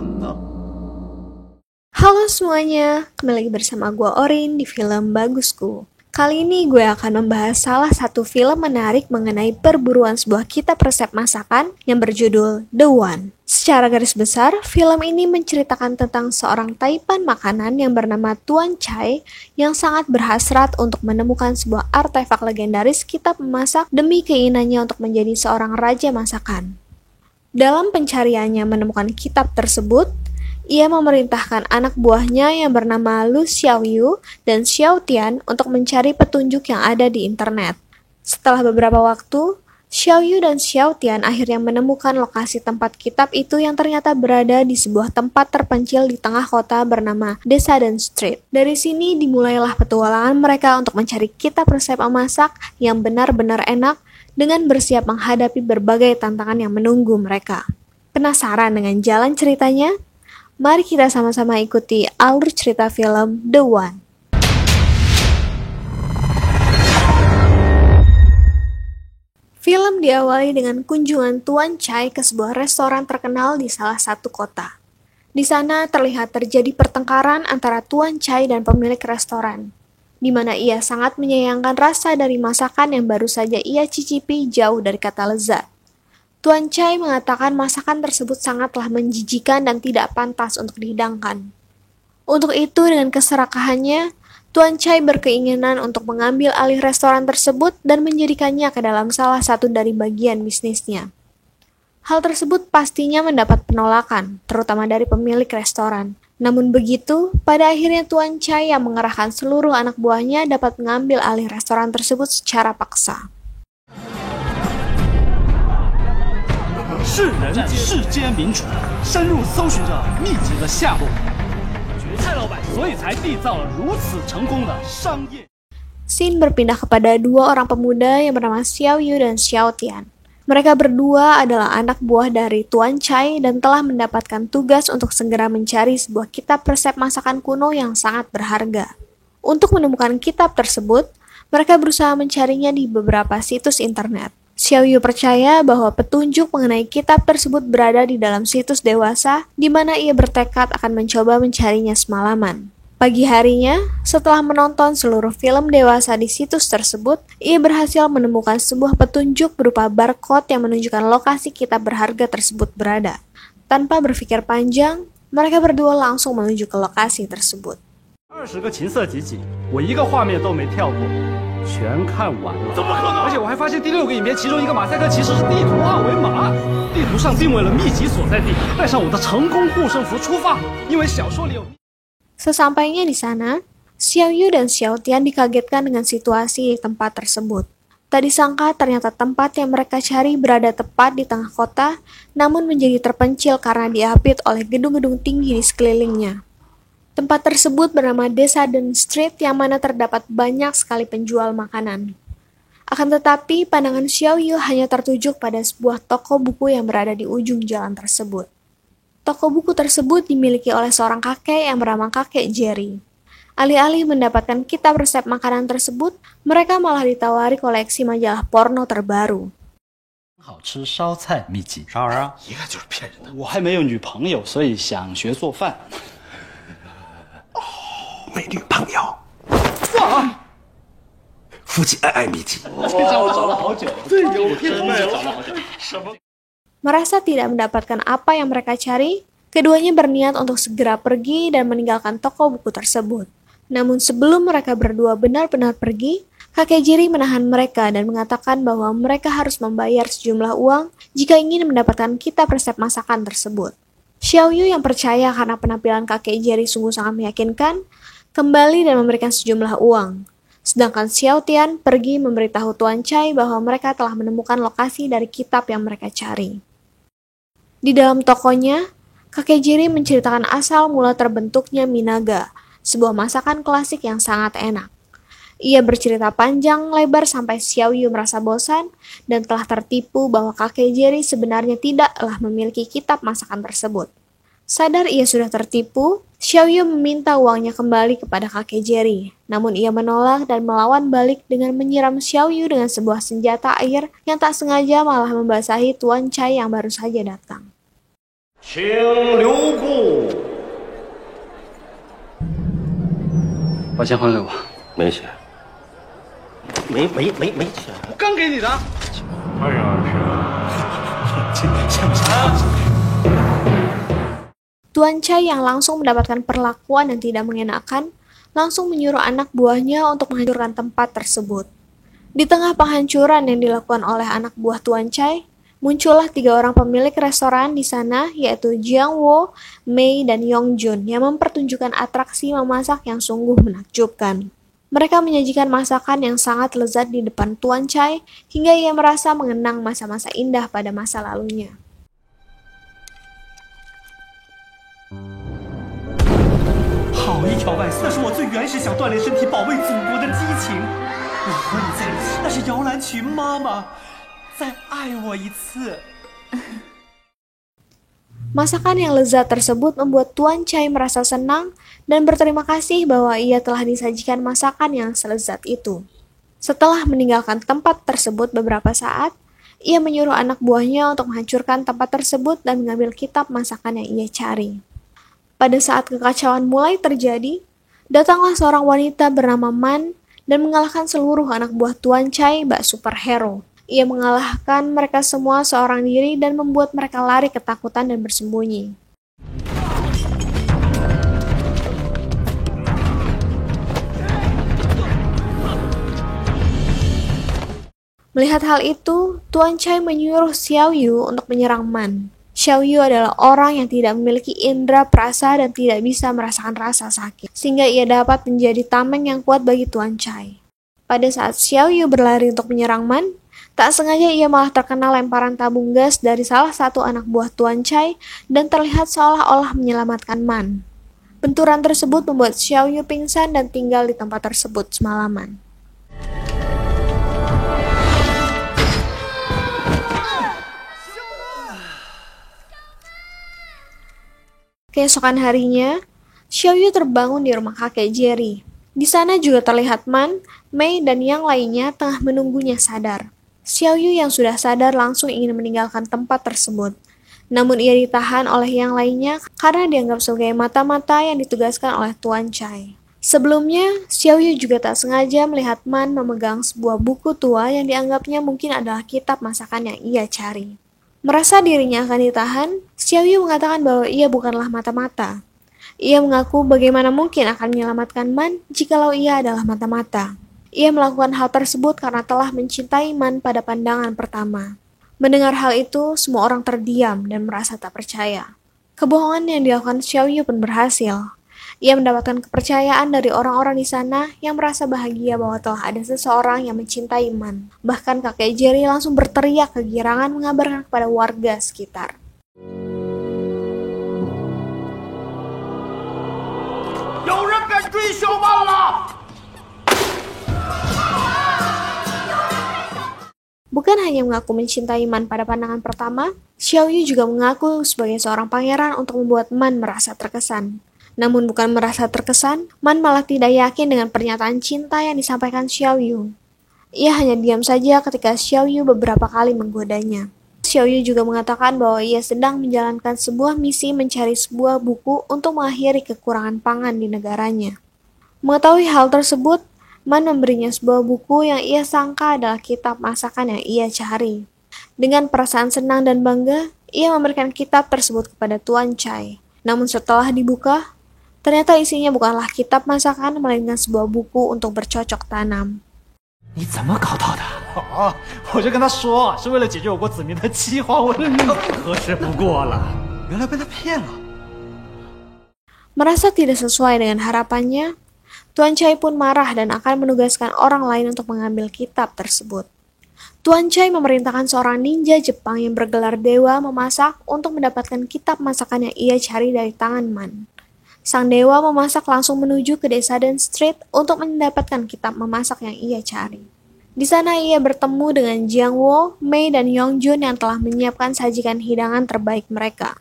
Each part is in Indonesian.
呢？ Halo semuanya, kembali lagi bersama gue Orin di film Bagusku. Kali ini gue akan membahas salah satu film menarik mengenai perburuan sebuah kitab resep masakan yang berjudul The One. Secara garis besar, film ini menceritakan tentang seorang taipan makanan yang bernama Tuan Chai yang sangat berhasrat untuk menemukan sebuah artefak legendaris kitab memasak demi keinginannya untuk menjadi seorang raja masakan. Dalam pencariannya menemukan kitab tersebut, ia memerintahkan anak buahnya yang bernama Lu Xiaoyu dan Xiao Tian untuk mencari petunjuk yang ada di internet. Setelah beberapa waktu, Xiaoyu dan Xiao Tian akhirnya menemukan lokasi tempat kitab itu yang ternyata berada di sebuah tempat terpencil di tengah kota bernama Desaden Street. Dari sini dimulailah petualangan mereka untuk mencari kitab resep memasak yang benar-benar enak dengan bersiap menghadapi berbagai tantangan yang menunggu mereka. Penasaran dengan jalan ceritanya? Mari kita sama-sama ikuti alur cerita film The One. Film diawali dengan kunjungan Tuan Chai ke sebuah restoran terkenal di salah satu kota. Di sana terlihat terjadi pertengkaran antara Tuan Chai dan pemilik restoran, di mana ia sangat menyayangkan rasa dari masakan yang baru saja ia cicipi jauh dari kata lezat. Tuan Chai mengatakan masakan tersebut sangatlah menjijikan dan tidak pantas untuk dihidangkan. Untuk itu, dengan keserakahannya, Tuan Chai berkeinginan untuk mengambil alih restoran tersebut dan menjadikannya ke dalam salah satu dari bagian bisnisnya. Hal tersebut pastinya mendapat penolakan, terutama dari pemilik restoran. Namun begitu, pada akhirnya Tuan Chai yang mengerahkan seluruh anak buahnya dapat mengambil alih restoran tersebut secara paksa. 世人世间民主，深入搜寻着秘籍的下落。蔡老板所以才缔造了如此成功的商业。 Scene berpindah kepada dua orang pemuda yang bernama Xiao Yu dan Xiao Tian. Mereka berdua adalah anak buah dari Tuan Chai dan telah mendapatkan tugas untuk segera mencari sebuah kitab resep masakan kuno yang sangat berharga. Untuk menemukan kitab tersebut, mereka berusaha mencarinya di beberapa situs internet. Xiao Yu percaya bahwa petunjuk mengenai kitab tersebut berada di dalam situs dewasa, di mana ia bertekad akan mencoba mencarinya semalaman. Pagi harinya, setelah menonton seluruh film dewasa di situs tersebut, ia berhasil menemukan sebuah petunjuk berupa barcode yang menunjukkan lokasi kitab berharga tersebut berada. Tanpa berpikir panjang, mereka berdua langsung menuju ke lokasi tersebut. 20个情色集锦，我一个画面都没跳过，全看完了。怎么可能？而且我还发现第6个影片，其中一个马赛克其实是地图二维码，地图上定位了秘籍所在地，带上我的成功护身符出发。因为小说里有。 Sesampainya di sana, Xiao Yu dan Xiao Tian dikagetkan dengan situasi di tempat tersebut. Tak disangka ternyata tempat yang mereka cari berada tepat di tengah kota, namun menjadi terpencil karena diapit oleh gedung-gedung tinggi di sekelilingnya. Tempat tersebut bernama Desaden Street yang mana terdapat banyak sekali penjual makanan. Akan tetapi, pandangan Xiao Yu hanya tertuju pada sebuah toko buku yang berada di ujung jalan tersebut. Toko buku tersebut dimiliki oleh seorang kakek yang bernama kakek Jerry. Alih-alih mendapatkan kitab resep makanan tersebut, mereka malah ditawari koleksi majalah porno terbaru. 好吃烧菜秘籍，啥玩意儿？一看就是骗人的。我还没有女朋友，所以想学做饭。没女朋友，哇！夫妻恩爱秘籍。这张我找了好久，这个我真的找了好久。什么？ Merasa tidak mendapatkan apa yang mereka cari, keduanya berniat untuk segera pergi dan meninggalkan toko buku tersebut. Namun sebelum mereka berdua benar-benar pergi, kakek Jerry menahan mereka dan mengatakan bahwa mereka harus membayar sejumlah uang jika ingin mendapatkan kitab resep masakan tersebut. Xiao Yu yang percaya karena penampilan kakek Jerry sungguh sangat meyakinkan, kembali dan memberikan sejumlah uang. Sedangkan Xiao Tian pergi memberitahu Tuan Chai bahwa mereka telah menemukan lokasi dari kitab yang mereka cari. Di dalam tokonya, kakek Jerry menceritakan asal mula terbentuknya minaga, sebuah masakan klasik yang sangat enak. Ia bercerita panjang lebar sampai Xiao Yu merasa bosan dan telah tertipu bahwa kakek Jerry sebenarnya tidaklah memiliki kitab masakan tersebut. Sadar ia sudah tertipu, Xiao Yu meminta uangnya kembali kepada kakek Jerry. Namun ia menolak dan melawan balik dengan menyiram Xiao Yu dengan sebuah senjata air yang tak sengaja malah membasahi Tuan Chai yang baru saja datang. 请留步。把钱还给我。没钱，没钱。刚给你的。哎呀，行不行？ Tuan Chai yang langsung mendapatkan perlakuan yang tidak mengenakan, langsung menyuruh anak buahnya untuk menghancurkan tempat tersebut. Di tengah penghancuran yang dilakukan oleh anak buah Tuan Chai, muncullah 3 orang pemilik restoran di sana, yaitu Jiang Wo, Mei, dan Yong Jun, yang mempertunjukkan atraksi memasak yang sungguh menakjubkan. Mereka menyajikan masakan yang sangat lezat di depan Tuan Chai, hingga ia merasa mengenang masa-masa indah pada masa lalunya. 好一条外送，那是我最原始想锻炼身体、保卫祖国的激情。我和你在一起，那是摇篮曲妈妈，再爱我一次。 Masakan yang lezat tersebut membuat Tuan Chai merasa senang dan berterima kasih bahwa ia telah disajikan masakan yang selezat itu. Setelah meninggalkan tempat tersebut beberapa saat, ia menyuruh anak buahnya untuk menghancurkan tempat tersebut dan mengambil kitab masakan yang ia cari. Pada saat kekacauan mulai terjadi, datanglah seorang wanita bernama Man dan mengalahkan seluruh anak buah Tuan Chai bak superhero. Ia mengalahkan mereka semua seorang diri dan membuat mereka lari ketakutan dan bersembunyi. Melihat hal itu, Tuan Chai menyuruh Xiao Yu untuk menyerang Man. Xiao Yu adalah orang yang tidak memiliki indera perasa dan tidak bisa merasakan rasa sakit, sehingga ia dapat menjadi tameng yang kuat bagi Tuan Chai. Pada saat Xiao Yu berlari untuk menyerang Man, tak sengaja ia malah terkena lemparan tabung gas dari salah satu anak buah Tuan Chai dan terlihat seolah-olah menyelamatkan Man. Benturan tersebut membuat Xiao Yu pingsan dan tinggal di tempat tersebut semalaman. Keesokan harinya, Xiao Yu terbangun di rumah kakek Jerry. Di sana juga terlihat Man, Mei, dan yang lainnya tengah menunggunya sadar. Xiao Yu yang sudah sadar langsung ingin meninggalkan tempat tersebut. Namun ia ditahan oleh yang lainnya karena dianggap sebagai mata-mata yang ditugaskan oleh Tuan Chai. Sebelumnya, Xiao Yu juga tak sengaja melihat Man memegang sebuah buku tua yang dianggapnya mungkin adalah kitab masakan yang ia cari. Merasa dirinya akan ditahan, Xiao Yu mengatakan bahwa ia bukanlah mata-mata. Ia mengaku bagaimana mungkin akan menyelamatkan Man jikalau ia adalah mata-mata. Ia melakukan hal tersebut karena telah mencintai Man pada pandangan pertama. Mendengar hal itu, semua orang terdiam dan merasa tak percaya. Kebohongan yang dilakukan Xiao Yu pun berhasil. Ia mendapatkan kepercayaan dari orang-orang di sana yang merasa bahagia bahwa telah ada seseorang yang mencintai Man. Bahkan kakek Jerry langsung berteriak kegirangan mengabarkan kepada warga sekitar. Bukan hanya mengaku mencintai Man pada pandangan pertama, Xiao Yu juga mengaku sebagai seorang pangeran untuk membuat Man merasa terkesan. Namun bukan merasa terkesan, Man malah tidak yakin dengan pernyataan cinta yang disampaikan Xiao Yu. Ia hanya diam saja ketika Xiao Yu beberapa kali menggodanya. Xiao Yu juga mengatakan bahwa ia sedang menjalankan sebuah misi mencari sebuah buku untuk mengakhiri kekurangan pangan di negaranya. Mengetahui hal tersebut, Man memberinya sebuah buku yang ia sangka adalah kitab masakan yang ia cari. Dengan perasaan senang dan bangga, ia memberikan kitab tersebut kepada Tuan Chai. Namun setelah dibuka, ternyata isinya bukanlah kitab masakan, melainkan sebuah buku untuk bercocok tanam. 你怎么搞到的？我就跟他说，是为了解决我国子民的饥荒问题，合适不过了。原来被他骗了。 Merasa tidak sesuai dengan harapannya, Tuan Chai pun marah dan akan menugaskan orang lain untuk mengambil kitab tersebut. Tuan Chai memerintahkan seorang ninja Jepang yang bergelar dewa memasak untuk mendapatkan kitab masakan yang ia cari dari tangan Man. Sang dewa memasak langsung menuju ke desa Dan Street untuk mendapatkan kitab memasak yang ia cari. Di sana ia bertemu dengan Jiang Wo, Mei, dan Yong Jun yang telah menyiapkan sajikan hidangan terbaik mereka.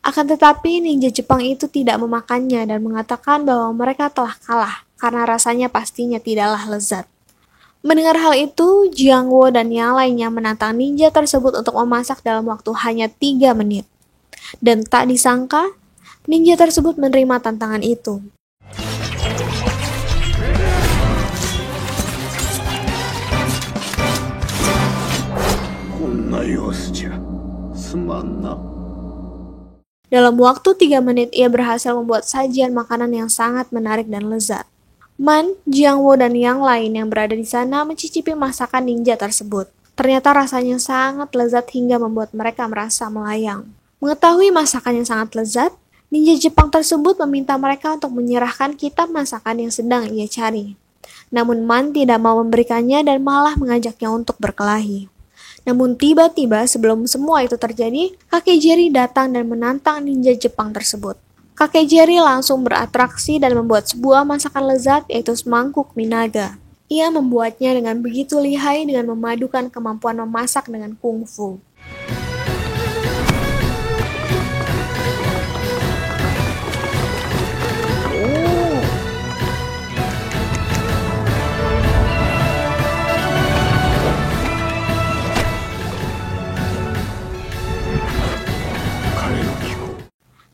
Akan tetapi ninja Jepang itu tidak memakannya dan mengatakan bahwa mereka telah kalah karena rasanya pastinya tidaklah lezat. Mendengar hal itu, Jiang Wo dan yang lainnya menantang ninja tersebut untuk memasak dalam waktu hanya 3 menit. Dan tak disangka, ninja tersebut menerima tantangan itu. Dalam waktu 3 menit, ia berhasil membuat sajian makanan yang sangat menarik dan lezat. Man, Jiangwo, dan yang lain yang berada di sana mencicipi masakan ninja tersebut. Ternyata rasanya sangat lezat hingga membuat mereka merasa melayang. Mengetahui masakan yang sangat lezat, ninja Jepang tersebut meminta mereka untuk menyerahkan kitab masakan yang sedang ia cari. Namun Man tidak mau memberikannya dan malah mengajaknya untuk berkelahi. Namun tiba-tiba sebelum semua itu terjadi, kakek Jerry datang dan menantang ninja Jepang tersebut. Kakek Jerry langsung beratraksi dan membuat sebuah masakan lezat, yaitu semangkuk mie naga. Ia membuatnya dengan begitu lihai dengan memadukan kemampuan memasak dengan kungfu.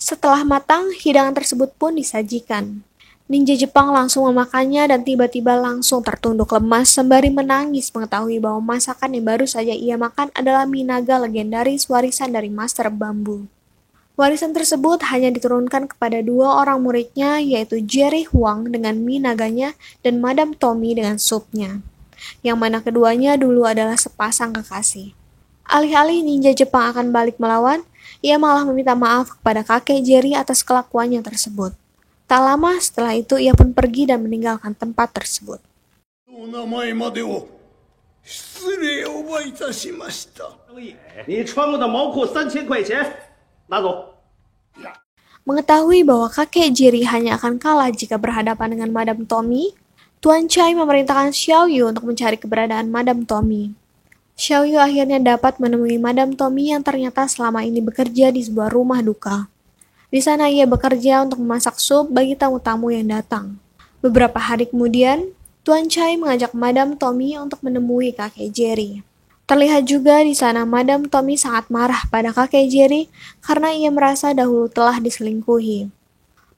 Setelah matang, hidangan tersebut pun disajikan. Ninja Jepang langsung memakannya dan tiba-tiba langsung tertunduk lemas sembari menangis mengetahui bahwa masakan yang baru saja ia makan adalah mie naga legendaris warisan dari Master Bambu. Warisan tersebut hanya diturunkan kepada 2 orang muridnya, yaitu Jerry Huang dengan mie naganya dan Madame Tommy dengan supnya, yang mana keduanya dulu adalah sepasang kekasih. Alih-alih ninja Jepang akan balik melawan, ia malah meminta maaf kepada kakek Jerry atas kelakuannya tersebut. Tak lama setelah itu ia pun pergi dan meninggalkan tempat tersebut. Mengetahui bahwa kakek Jerry hanya akan kalah jika berhadapan dengan Madame Tommy, Tuan Chai memerintahkan Xiao Yu untuk mencari keberadaan Madame Tommy. Xiao Yu akhirnya dapat menemui Madame Tommy yang ternyata selama ini bekerja di sebuah rumah duka. Di sana ia bekerja untuk memasak sup bagi tamu-tamu yang datang. Beberapa hari kemudian, Tuan Chai mengajak Madame Tommy untuk menemui kakek Jerry. Terlihat juga di sana Madame Tommy sangat marah pada kakek Jerry karena ia merasa dahulu telah diselingkuhi.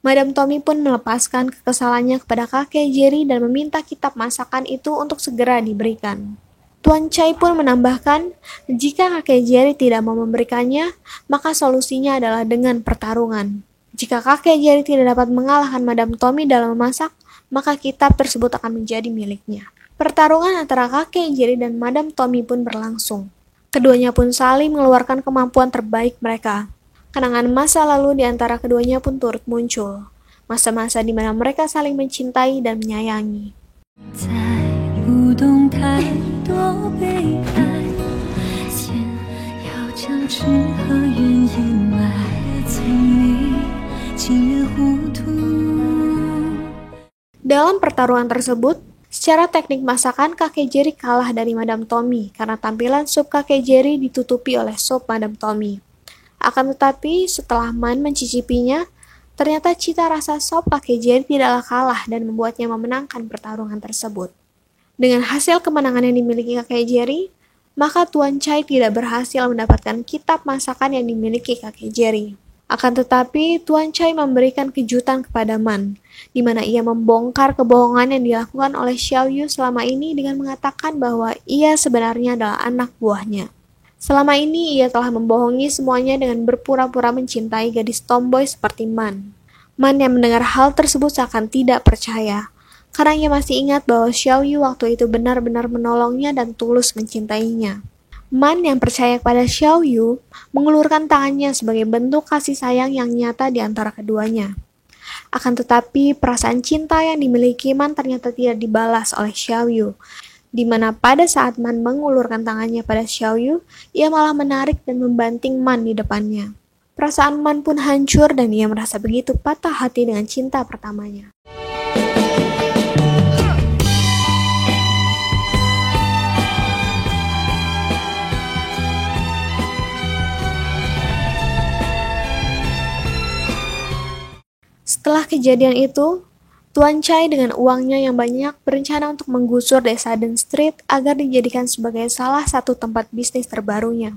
Madame Tommy pun melepaskan kekesalannya kepada kakek Jerry dan meminta kitab masakan itu untuk segera diberikan. Tuan Chai pun menambahkan, jika kakek Jerry tidak mau memberikannya, maka solusinya adalah dengan pertarungan. Jika kakek Jerry tidak dapat mengalahkan Madame Tommy dalam memasak, maka kitab tersebut akan menjadi miliknya. Pertarungan antara kakek Jerry dan Madame Tommy pun berlangsung. Keduanya pun saling mengeluarkan kemampuan terbaik mereka. Kenangan masa lalu di antara keduanya pun turut muncul. Masa-masa di mana mereka saling mencintai dan menyayangi. Dalam pertarungan tersebut, secara teknik masakan kakek Jerry kalah dari Madame Tommy karena tampilan sup kakek Jerry ditutupi oleh sup Madame Tommy. Akan tetapi, setelah Man mencicipinya, ternyata cita rasa sop kakek Jerry tidaklah kalah dan membuatnya memenangkan pertarungan tersebut. Dengan hasil kemenangan yang dimiliki kakek Jerry, maka Tuan Chai tidak berhasil mendapatkan kitab masakan yang dimiliki kakek Jerry. Akan tetapi, Tuan Chai memberikan kejutan kepada Man, di mana ia membongkar kebohongan yang dilakukan oleh Xiao Yu selama ini dengan mengatakan bahwa ia sebenarnya adalah anak buahnya. Selama ini, ia telah membohongi semuanya dengan berpura-pura mencintai gadis tomboy seperti Man. Man yang mendengar hal tersebut seakan tidak percaya, karena ia masih ingat bahwa Xiao Yu waktu itu benar-benar menolongnya dan tulus mencintainya. Man yang percaya kepada Xiao Yu mengulurkan tangannya sebagai bentuk kasih sayang yang nyata di antara keduanya. Akan tetapi, perasaan cinta yang dimiliki Man ternyata tidak dibalas oleh Xiao Yu, di mana pada saat Man mengulurkan tangannya pada Xiao Yu, ia malah menarik dan membanting Man di depannya. Perasaan Man pun hancur dan ia merasa begitu patah hati dengan cinta pertamanya. Setelah kejadian itu, Tuan Chai dengan uangnya yang banyak berencana untuk menggusur desa Den Street agar dijadikan sebagai salah satu tempat bisnis terbarunya.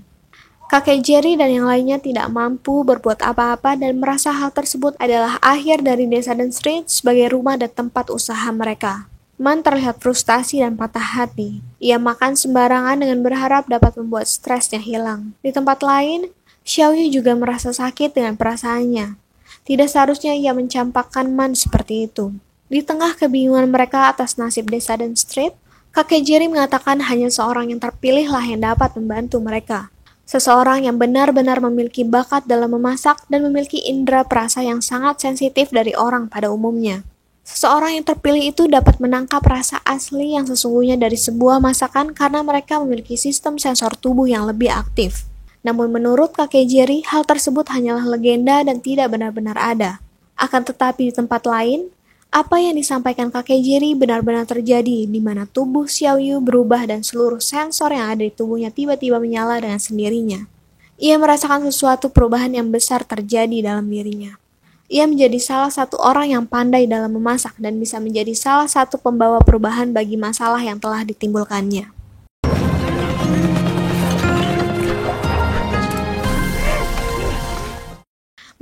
Kakek Jerry dan yang lainnya tidak mampu berbuat apa-apa dan merasa hal tersebut adalah akhir dari Descendant Street sebagai rumah dan tempat usaha mereka. Man terlihat frustasi dan patah hati. Ia makan sembarangan dengan berharap dapat membuat stresnya hilang. Di tempat lain, Xiaoyu juga merasa sakit dengan perasaannya. Tidak seharusnya ia mencampakkan Man seperti itu. Di tengah kebingungan mereka atas nasib Descendant Street, kakek Jerry mengatakan hanya seorang yang terpilih lah yang dapat membantu mereka. Seseorang yang benar-benar memiliki bakat dalam memasak dan memiliki indera perasa yang sangat sensitif dari orang pada umumnya. Seseorang yang terpilih itu dapat menangkap rasa asli yang sesungguhnya dari sebuah masakan karena mereka memiliki sistem sensor tubuh yang lebih aktif. Namun menurut kakek Jerry, hal tersebut hanyalah legenda dan tidak benar-benar ada. Akan tetapi di tempat lain, apa yang disampaikan kakek Jerry benar-benar terjadi, di mana tubuh Xiaoyu berubah dan seluruh sensor yang ada di tubuhnya tiba-tiba menyala dengan sendirinya. Ia merasakan sesuatu perubahan yang besar terjadi dalam dirinya. Ia menjadi salah satu orang yang pandai dalam memasak dan bisa menjadi salah satu pembawa perubahan bagi masalah yang telah ditimbulkannya.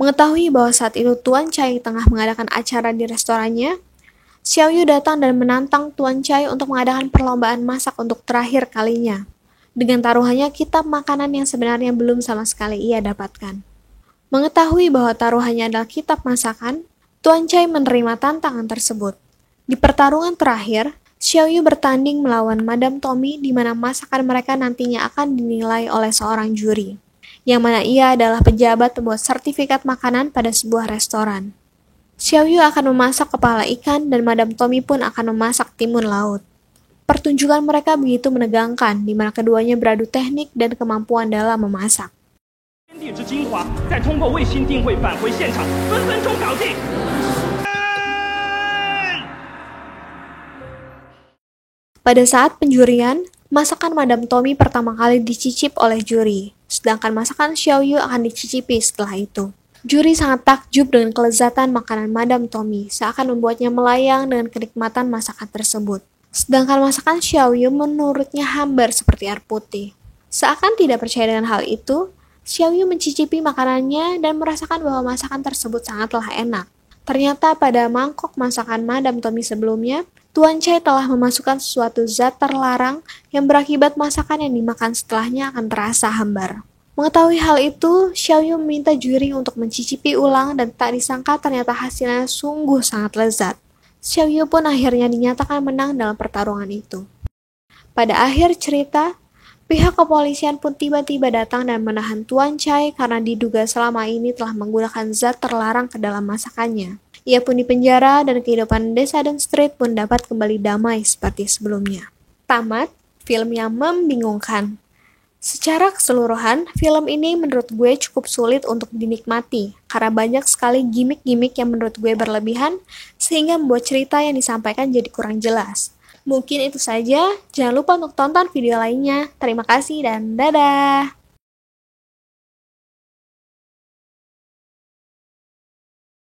Mengetahui bahwa saat itu Tuan Chai tengah mengadakan acara di restorannya, Xiaoyu datang dan menantang Tuan Chai untuk mengadakan perlombaan masak untuk terakhir kalinya. Dengan taruhannya kitab makanan yang sebenarnya belum sama sekali ia dapatkan. Mengetahui bahwa taruhannya adalah kitab masakan, Tuan Chai menerima tantangan tersebut. Di pertarungan terakhir, Xiaoyu bertanding melawan Madame Tommy di mana masakan mereka nantinya akan dinilai oleh seorang juri, yang mana ia adalah pejabat pembuat sertifikat makanan pada sebuah restoran. Xiaoyu akan memasak kepala ikan dan Madame Tommy pun akan memasak timun laut. Pertunjukan mereka begitu menegangkan, di mana keduanya beradu teknik dan kemampuan dalam memasak. Pada saat penjurian, masakan Madame Tommy pertama kali dicicip oleh juri, sedangkan masakan Xiaoyu akan dicicipi setelah itu. Juri sangat takjub dengan kelezatan makanan Madame Tommy, seakan membuatnya melayang dengan kenikmatan masakan tersebut. Sedangkan masakan Xiaoyu menurutnya hambar seperti air putih. Seakan tidak percaya dengan hal itu, Xiaoyu mencicipi makanannya dan merasakan bahwa masakan tersebut sangatlah enak. Ternyata pada mangkok masakan Madame Tommy sebelumnya, Tuan Chai telah memasukkan sesuatu zat terlarang yang berakibat masakan yang dimakan setelahnya akan terasa hambar. Mengetahui hal itu, Xiaoyu meminta juri untuk mencicipi ulang dan tak disangka ternyata hasilnya sungguh sangat lezat. Xiaoyu pun akhirnya dinyatakan menang dalam pertarungan itu. Pada akhir cerita, pihak kepolisian pun tiba-tiba datang dan menahan Tuan Chai karena diduga selama ini telah menggunakan zat terlarang ke dalam masakannya. Ia pun dipenjara dan kehidupan Descendant Street pun dapat kembali damai seperti sebelumnya. Tamat, film yang membingungkan. Secara keseluruhan, film ini menurut gue cukup sulit untuk dinikmati karena banyak sekali gimmick-gimmick yang menurut gue berlebihan sehingga membuat cerita yang disampaikan jadi kurang jelas. Mungkin itu saja, jangan lupa untuk tonton video lainnya. Terima kasih dan dadah!